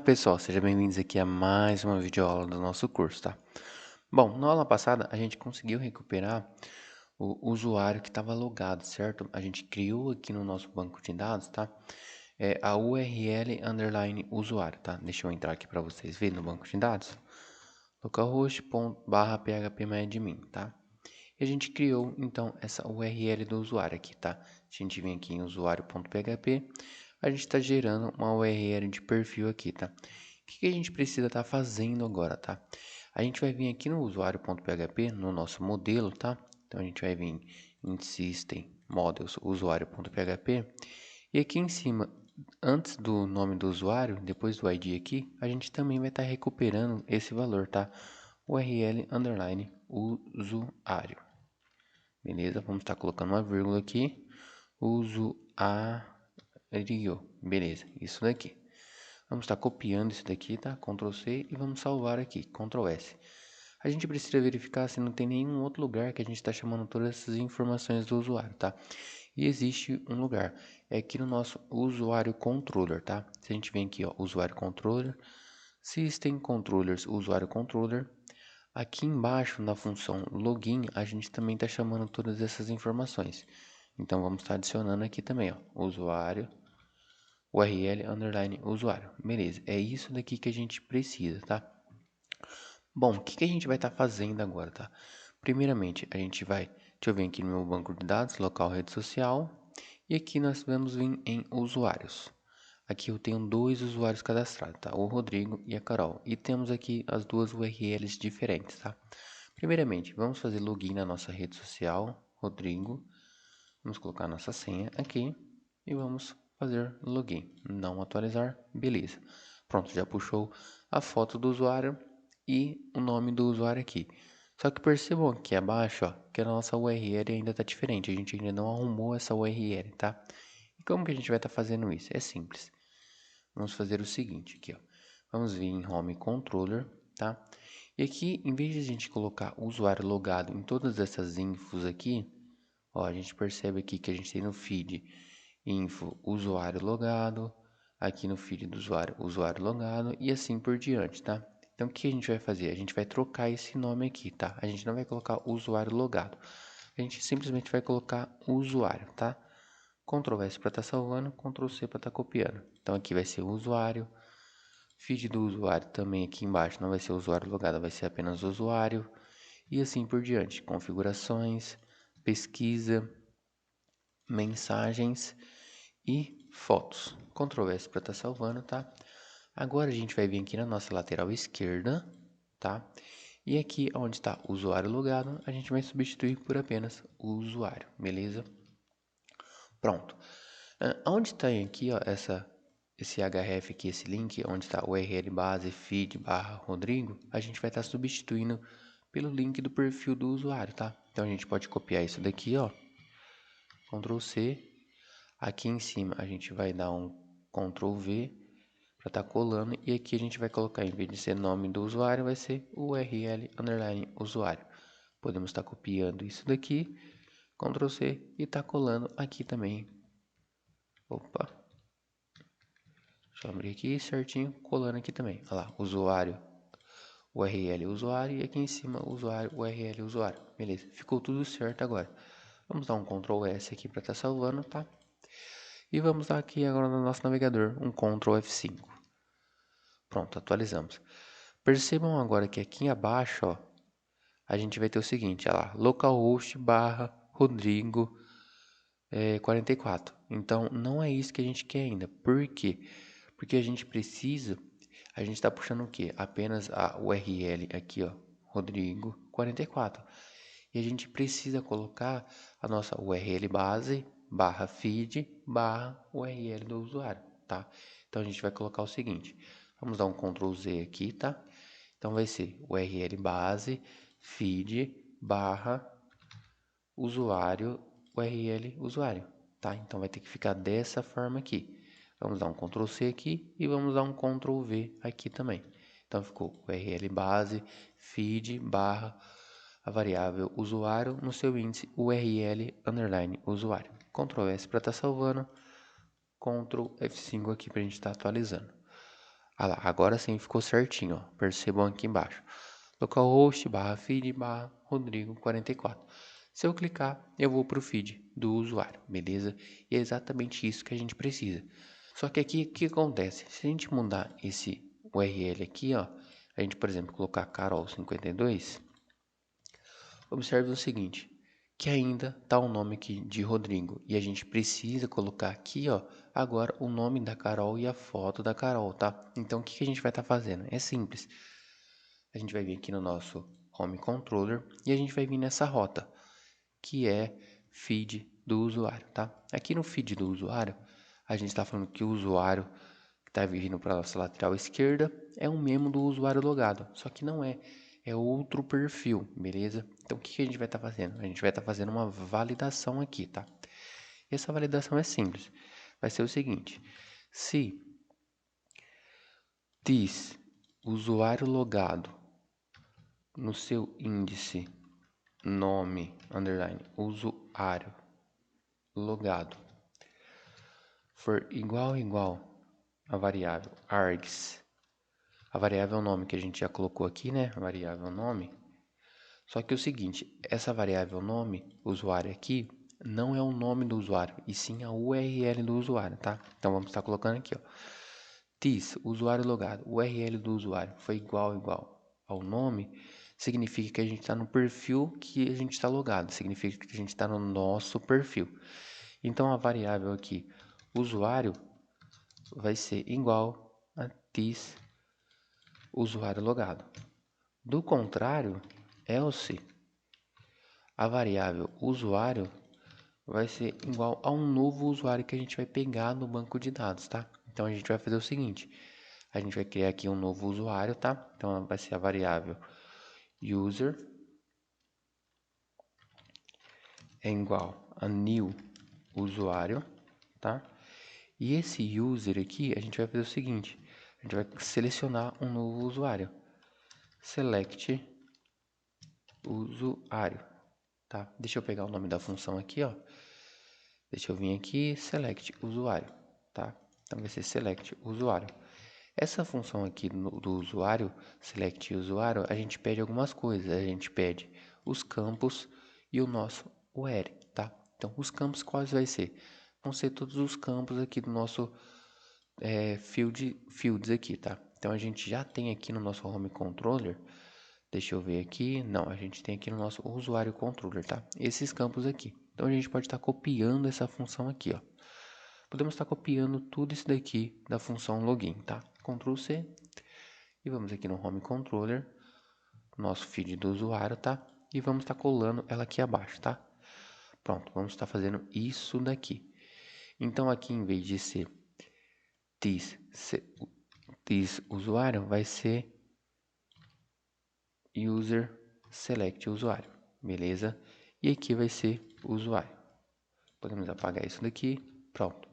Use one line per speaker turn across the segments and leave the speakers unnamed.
pessoal, sejam bem-vindos aqui a mais uma videoaula do nosso curso, tá? Bom, na aula passada a gente conseguiu recuperar o usuário que estava logado, certo? A gente criou aqui no nosso banco de dados, tá? A URL underline usuário, tá? Deixa eu entrar aqui para vocês verem no banco de dados. localhost.phpMadmin, tá? E a gente criou, então, essa URL do usuário aqui, tá? A gente vem aqui em usuário.php, a gente está gerando uma URL de perfil aqui, tá? O que a gente precisa estar fazendo agora, tá? A gente vai vir aqui no usuário.php, no nosso modelo, tá? Então, a gente vai vir em System Models usuário.php e aqui em cima, antes do nome do usuário, depois do ID aqui, a gente também vai estar recuperando esse valor, tá? URL underline usuário. Beleza? Vamos estar colocando uma vírgula aqui. Usuário. Beleza, isso daqui. Vamos estar copiando isso daqui, tá? Ctrl C e vamos salvar aqui, Ctrl S. A gente precisa verificar se não tem nenhum outro lugar que a gente está chamando todas essas informações do usuário, tá? E existe um lugar, é aqui no nosso usuário controller, tá? Se a gente vem aqui, ó, usuário controller, System Controllers, usuário controller. Aqui embaixo na função login, a gente também está chamando todas essas informações. Então vamos estar adicionando aqui também, ó, usuário, URL underline usuário. Beleza, é isso daqui que a gente precisa, tá? Bom, o que a gente vai estar fazendo agora, tá? Primeiramente, a gente vai, deixa eu vir aqui no meu banco de dados, local rede social, e aqui nós vamos vir em usuários. Aqui eu tenho dois usuários cadastrados, tá? O Rodrigo e a Carol. E temos aqui as duas URLs diferentes, tá? Primeiramente, vamos fazer login na nossa rede social, Rodrigo. Vamos colocar nossa senha aqui e vamos fazer login. Não atualizar, beleza. Pronto, já puxou a foto do usuário e o nome do usuário aqui. Só que percebam aqui abaixo, ó, que a nossa URL ainda está diferente. A gente ainda não arrumou essa URL, tá? E como que a gente vai estar fazendo isso? É simples. Vamos fazer o seguinte aqui, ó. Vamos vir em Home Controller, tá? E aqui, em vez de a gente colocar o usuário logado em todas essas infos aqui, ó, a gente percebe aqui que a gente tem no feed info usuário logado, aqui no feed do usuário, usuário logado e assim por diante, tá? Então, o que a gente vai fazer? A gente vai trocar esse nome aqui, tá? A gente não vai colocar usuário logado. A gente simplesmente vai colocar usuário, tá? Ctrl S para estar salvando, Ctrl C para estar copiando. Então, aqui vai ser o usuário. Feed do usuário também aqui embaixo não vai ser usuário logado, vai ser apenas usuário. E assim por diante. Configurações, pesquisa, mensagens e fotos. Ctrl S para estar salvando, tá? Agora a gente vai vir aqui na nossa lateral esquerda, tá? E aqui onde está o usuário logado, a gente vai substituir por apenas o usuário, beleza? Pronto. Onde está aqui, ó, esse href aqui, esse link, onde está o URL base feed barra Rodrigo, a gente vai estar substituindo pelo link do perfil do usuário, tá? Então a gente pode copiar isso daqui, ó, Ctrl C. Aqui em cima a gente vai dar um Ctrl V para estar colando e aqui a gente vai colocar, em vez de ser nome do usuário, vai ser URL underline usuário. Podemos estar copiando isso daqui, Ctrl C e tá colando aqui também. Opa, deixa eu abrir aqui certinho, colando aqui também. Olha lá, usuário, URL usuário e aqui em cima usuário, URL usuário. Beleza, ficou tudo certo agora. Vamos dar um Ctrl S aqui para estar salvando, tá? E vamos dar aqui agora no nosso navegador um Ctrl F5. Pronto, atualizamos. Percebam agora que aqui abaixo, ó, a gente vai ter o seguinte, olha lá, localhost barra Rodrigo 44. Então, não é isso que a gente quer ainda. Por quê? Porque a gente precisa, a gente está puxando o quê? Apenas a URL aqui, ó, Rodrigo 44. E a gente precisa colocar a nossa URL base barra feed barra URL do usuário, tá? Então, a gente vai colocar o seguinte, vamos dar um Ctrl Z aqui, tá? Então, vai ser URL base feed barra usuário URL usuário, tá? Então vai ter que ficar dessa forma aqui. Vamos dar um Ctrl C aqui e vamos dar um Ctrl V aqui também. Então ficou URL base feed barra a variável usuário no seu índice URL underline usuário. Ctrl S para estar salvando, Ctrl F5 aqui para a gente estar atualizando. Ah lá, agora sim ficou certinho, ó. Percebam aqui embaixo. Localhost /feed Rodrigo 44. Se eu clicar, eu vou para o feed do usuário, beleza? E é exatamente isso que a gente precisa. Só que aqui, o que acontece? Se a gente mudar esse URL aqui, ó, a gente, por exemplo, colocar Carol52, observe o seguinte, que ainda tá o nome aqui de Rodrigo, e a gente precisa colocar aqui, ó, agora o nome da Carol e a foto da Carol, tá? Então, o que a gente vai estar fazendo? É simples. A gente vai vir aqui no nosso Home Controller e a gente vai vir nessa rota, que é feed do usuário, tá? Aqui no feed do usuário, a gente está falando que o usuário que está vindo para a nossa lateral esquerda é um membro do usuário logado, só que não é, é outro perfil, beleza? Então, o que a gente vai estar fazendo? A gente vai estar fazendo uma validação aqui, tá? E essa validação é simples, vai ser o seguinte, se this usuário logado no seu índice nome, underline, usuário logado for igual a variável args, a variável nome que a gente já colocou aqui, né? A variável nome. Só que é o seguinte, essa variável nome, usuário aqui, não é o nome do usuário, e sim a URL do usuário, tá? Então vamos estar colocando aqui, ó. This, usuário logado, URL do usuário foi igual ao nome, significa que a gente está no perfil que a gente está logado, significa que a gente está no nosso perfil. Então a variável aqui, usuário, vai ser igual a this usuário logado. Do contrário, else, a variável usuário vai ser igual a um novo usuário que a gente vai pegar no banco de dados, tá? Então a gente vai fazer o seguinte, a gente vai criar aqui um novo usuário, tá? Então vai ser a variável user é igual a new usuário, tá? E esse user aqui, a gente vai fazer o seguinte, a gente vai selecionar um novo usuário. Select usuário, tá? Deixa eu pegar o nome da função aqui, ó. Deixa eu vir aqui, select usuário, tá? Então vai ser select usuário. Essa função aqui do usuário, select usuário, a gente pede algumas coisas. A gente pede os campos e o nosso UR, tá? Então, os campos quais vai ser? Vão ser todos os campos aqui do nosso fields aqui, tá? Então, a gente já tem aqui no nosso home controller, deixa eu ver aqui, não, a gente tem aqui no nosso usuário controller, tá? Esses campos aqui. Então, a gente pode estar copiando essa função aqui, ó. Podemos estar copiando tudo isso daqui da função login, tá? Ctrl C e vamos aqui no Home Controller, nosso feed do usuário, tá? E vamos estar colando ela aqui abaixo, tá? Pronto, vamos estar fazendo isso daqui. Então aqui em vez de ser this usuário, vai ser user select usuário, beleza? E aqui vai ser usuário. Podemos apagar isso daqui, pronto.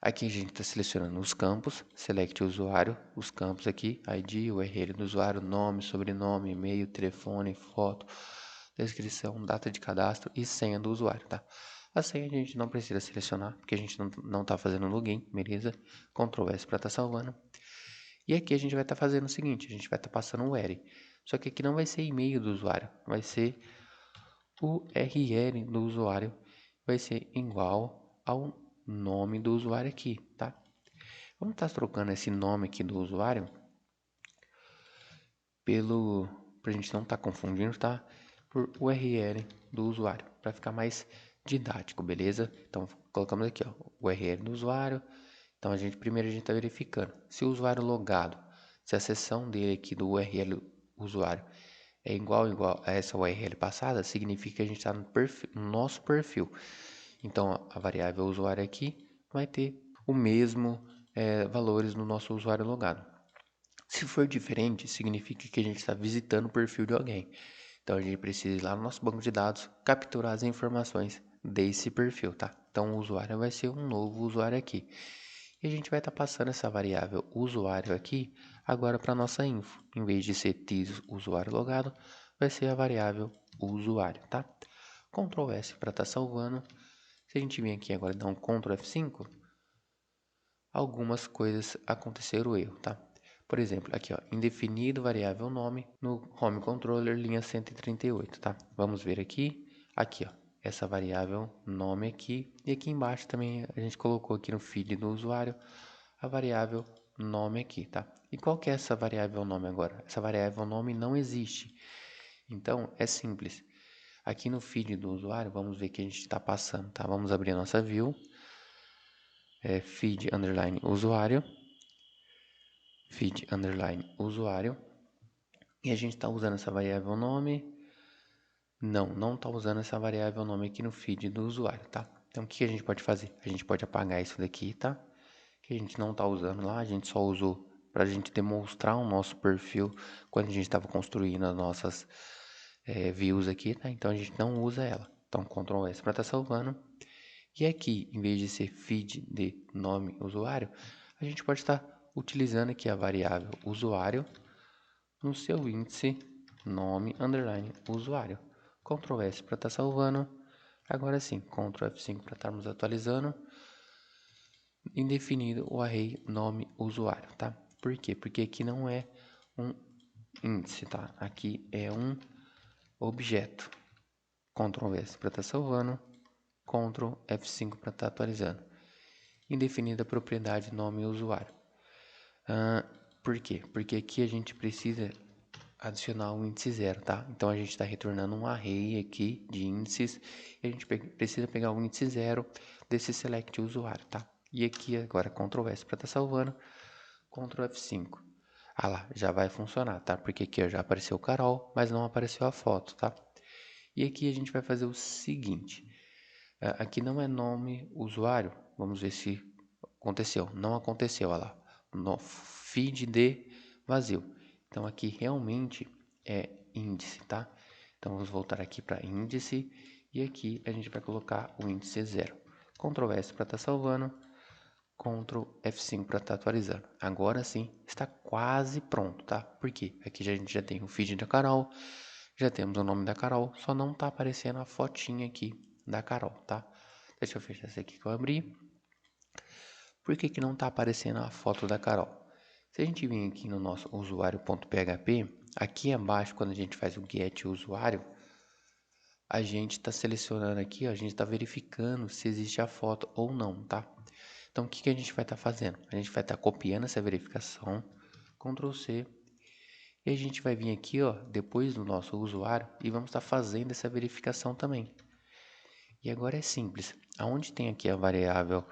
Aqui a gente está selecionando os campos, select usuário, os campos aqui, ID, URL do usuário, nome, sobrenome, e-mail, telefone, foto, descrição, data de cadastro e senha do usuário, tá? A senha a gente não precisa selecionar, porque a gente não está fazendo login, beleza? Ctrl S para estar salvando. E aqui a gente vai estar fazendo o seguinte, a gente vai estar passando o URL. Só que aqui não vai ser e-mail do usuário, vai ser o URL do usuário, vai ser igual ao nome do usuário aqui, tá? Vamos estar trocando esse nome aqui do usuário pra gente não estar confundindo, tá? Por URL do usuário, para ficar mais didático, beleza? Então, colocamos aqui, ó, URL do usuário. Então, primeiro a gente está verificando se o usuário logado, se a seção dele aqui do URL usuário é igual a essa URL passada, significa que a gente está no nosso perfil. Então, a variável usuário aqui vai ter o mesmo valores no nosso usuário logado. Se for diferente, significa que a gente está visitando o perfil de alguém. Então, a gente precisa ir lá no nosso banco de dados, capturar as informações desse perfil, tá? Então, o usuário vai ser um novo usuário aqui. E a gente vai estar passando essa variável usuário aqui agora para a nossa info. Em vez de ser this usuário logado, vai ser a variável usuário, tá? Ctrl S para estar salvando. Se a gente vir aqui agora e dar um Ctrl F5, algumas coisas aconteceram o erro, tá? Por exemplo, aqui, ó, indefinido variável nome no home controller linha 138, tá? Vamos ver aqui, ó, essa variável nome aqui, e aqui embaixo também a gente colocou aqui no feed do usuário a variável nome aqui, tá? E qual que é essa variável nome agora? Essa variável nome não existe. Então, é simples. Aqui no feed do usuário, vamos ver que a gente está passando, tá? Vamos abrir a nossa view, feed underline usuário, feed underline usuário, e a gente está usando essa variável nome. Não está usando essa variável nome aqui no feed do usuário, tá? Então, o que a gente pode fazer? A gente pode apagar isso daqui, tá? Que a gente não está usando lá, a gente só usou para a gente demonstrar o nosso perfil quando a gente estava construindo as nossas views aqui, tá? Então, a gente não usa ela. Então, Ctrl S para estar salvando. E aqui, em vez de ser feed de nome usuário, a gente pode estar utilizando aqui a variável usuário no seu índice nome underline usuário. Ctrl S para estar salvando. Agora sim, Ctrl F5 para estarmos atualizando. Indefinido o array nome usuário, tá? Por quê? Porque aqui não é um índice, tá? Aqui é um objeto. Ctrl S para estar salvando. Ctrl F5 para estar atualizando. Indefinida propriedade nome usuário. Por quê? Porque aqui a gente precisa adicionar um índice 0, tá? Então a gente está retornando um array aqui de índices e a gente precisa pegar o índice 0 desse select usuário, tá? E aqui agora Ctrl S para estar salvando, Ctrl F5. Ah lá, já vai funcionar, tá? Porque aqui ó, já apareceu o Carol, mas não apareceu a foto, tá? E aqui a gente vai fazer o seguinte, aqui não é nome usuário, vamos ver se aconteceu. Não aconteceu, olha lá, no feed de vazio. Então aqui realmente é índice, tá? Então vamos voltar aqui para índice e aqui a gente vai colocar o índice 0. Ctrl S para estar salvando, Ctrl F5 para estar atualizando. Agora sim está quase pronto, tá? Porque aqui a gente já tem o feed da Carol, já temos o nome da Carol, só não está aparecendo a fotinha aqui da Carol, tá? Deixa eu fechar esse aqui que eu abri. Por que que não está aparecendo a foto da Carol? Se a gente vir aqui no nosso usuário.php, aqui abaixo, quando a gente faz o get usuário, a gente está selecionando aqui, ó, a gente está verificando se existe a foto ou não, tá? Então, o que que a gente vai estar fazendo? A gente vai estar copiando essa verificação, Ctrl C, e a gente vai vir aqui, ó, depois do nosso usuário, e vamos estar fazendo essa verificação também. E agora é simples, aonde tem aqui a variável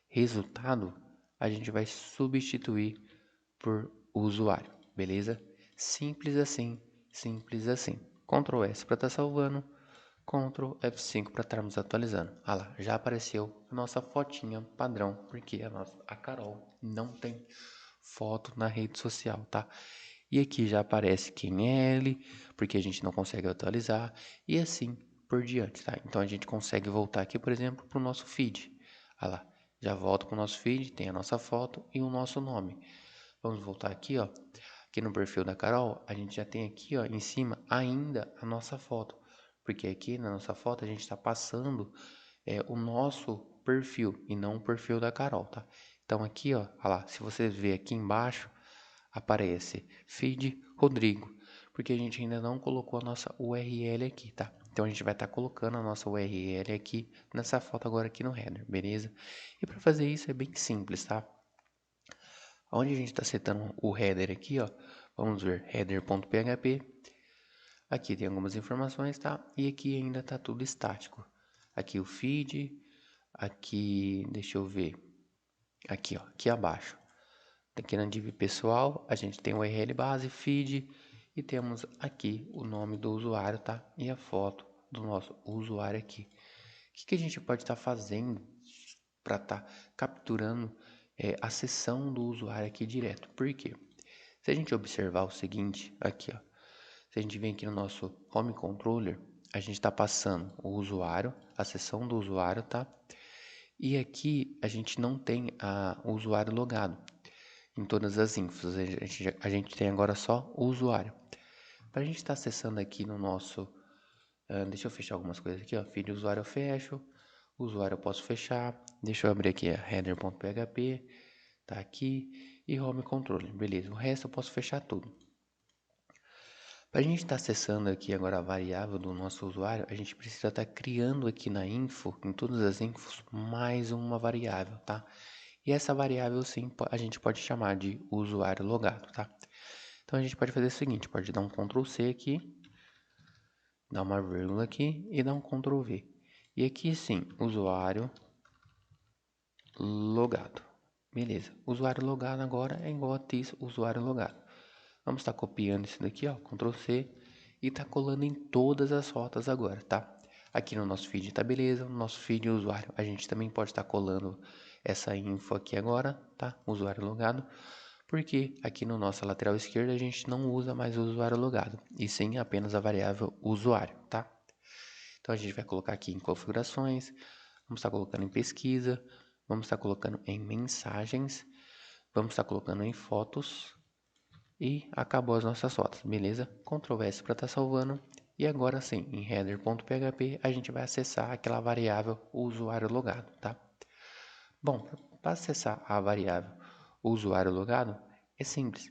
resultado, a gente vai substituir por usuário, beleza? Simples assim, simples assim. Ctrl S para estar salvando, Ctrl F5 para estarmos atualizando. Ah lá, já apareceu a nossa fotinha padrão, porque a Carol não tem foto na rede social, tá? E aqui já aparece quem é ele, porque a gente não consegue atualizar, e assim por diante, tá? Então a gente consegue voltar aqui, por exemplo, para o nosso feed. Ah lá, já volta para o nosso feed, tem a nossa foto e o nosso nome. Vamos voltar aqui, ó. Aqui no perfil da Carol, a gente já tem aqui, ó, em cima ainda a nossa foto. Porque aqui na nossa foto a gente está passando o nosso perfil e não o perfil da Carol, tá? Então aqui, ó, lá, se você ver aqui embaixo, aparece feed Rodrigo, porque a gente ainda não colocou a nossa URL aqui, tá? Então a gente vai estar colocando a nossa URL aqui nessa foto agora aqui no header, beleza? E para fazer isso é bem simples, tá? Onde a gente está setando o header aqui, ó, vamos ver header.php. Aqui tem algumas informações, tá? E aqui ainda está tudo estático. Aqui o feed, aqui, deixa eu ver, aqui, ó, aqui abaixo. Aqui na div pessoal, a gente tem o URL base, feed, e temos aqui o nome do usuário, tá? E a foto do nosso usuário aqui. O que a gente pode estar fazendo para estar capturando a sessão do usuário aqui direto? Por quê? Se a gente observar o seguinte, aqui, ó, se a gente vem aqui no nosso Home Controller, a gente está passando o usuário, a sessão do usuário, tá? E aqui a gente não tem o usuário logado em todas as infos. A gente tem agora só o usuário. Para a gente estar acessando aqui no nosso... deixa eu fechar algumas coisas aqui, ó. Feed usuário eu fecho. Usuário eu posso fechar. Deixa eu abrir aqui a header.php. Tá aqui. e home controle, beleza. O resto eu posso fechar tudo. Para a gente estar acessando aqui agora a variável do nosso usuário, a gente precisa estar criando aqui na info, em todas as infos, mais uma variável, tá? E essa variável sim, a gente pode chamar de usuário logado, tá? Então a gente pode fazer o seguinte, pode dar um Ctrl C aqui, dar uma vírgula aqui e dar um Ctrl V. E aqui sim, usuário logado. Beleza, usuário logado agora é igual a this usuário logado. Vamos estar copiando isso daqui, ó, Ctrl C, e tá colando em todas as rotas agora, tá? Aqui no nosso feed tá beleza, no nosso feed usuário a gente também pode estar colando essa info aqui agora, tá? Usuário logado, porque aqui no nosso lateral esquerdo a gente não usa mais o usuário logado, e sim apenas a variável usuário, tá? Então a gente vai colocar aqui em configurações, vamos estar colocando em pesquisa, vamos estar colocando em mensagens, vamos estar colocando em fotos e acabou as nossas fotos, beleza? Ctrl S para estar salvando e agora sim, em header.php a gente vai acessar aquela variável usuário logado, tá? Bom, para acessar a variável usuário logado é simples.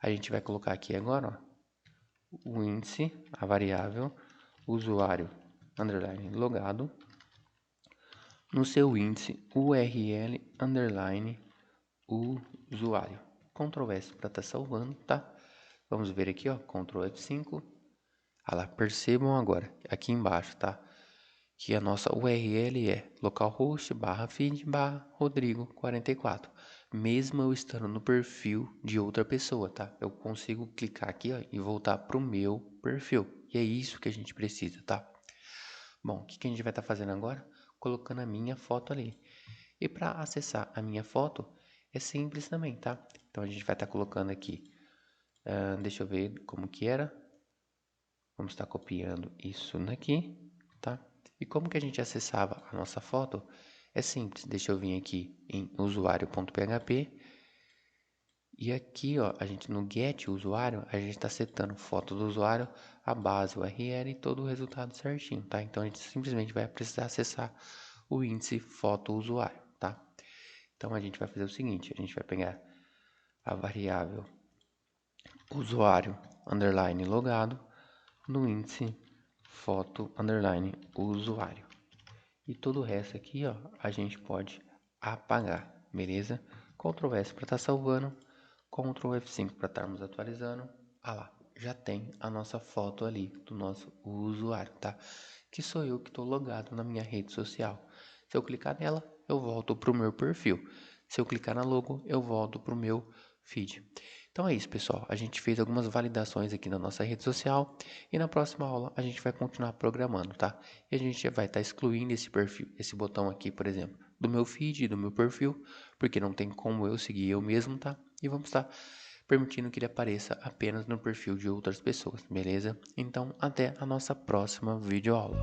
A gente vai colocar aqui agora, ó, o índice, a variável usuário underline logado no seu índice URL underline usuário. Ctrl S para estar salvando, tá? Vamos ver aqui, ó, Ctrl F5. Ah lá, percebam agora, aqui embaixo, tá? Que a nossa URL é localhost /feed /rodrigo44. Mesmo eu estando no perfil de outra pessoa, tá? Eu consigo clicar aqui, ó, e voltar pro meu perfil. E é isso que a gente precisa, tá? Bom, o que a gente vai estar fazendo agora? Colocando a minha foto ali. E para acessar a minha foto, é simples também, tá? Então, a gente vai estar colocando aqui, deixa eu ver como que era. Vamos estar copiando isso daqui, tá? E como que a gente acessava a nossa foto? É simples, deixa eu vir aqui em usuário.php. E aqui, ó, a gente no get usuário, a gente está setando foto do usuário, a base, o URL e todo o resultado certinho, tá? Então, a gente simplesmente vai precisar acessar o índice foto usuário, tá? Então, a gente vai fazer o seguinte, a gente vai pegar a variável usuário underline logado no índice foto underline usuário. E todo o resto aqui, ó, a gente pode apagar, beleza? Ctrl S para estar salvando, Ctrl F5 para estarmos atualizando. Ah lá, já tem a nossa foto ali do nosso usuário, tá? Que sou eu que estou logado na minha rede social. Se eu clicar nela, eu volto para o meu perfil. Se eu clicar na logo, eu volto para o meu feed. Então é isso, pessoal. A gente fez algumas validações aqui na nossa rede social e na próxima aula a gente vai continuar programando, tá? E a gente vai estar excluindo esse perfil, esse botão aqui, por exemplo, do meu feed, do meu perfil, porque não tem como eu seguir eu mesmo, tá? E vamos estar permitindo que ele apareça apenas no perfil de outras pessoas, beleza? Então, até a nossa próxima videoaula.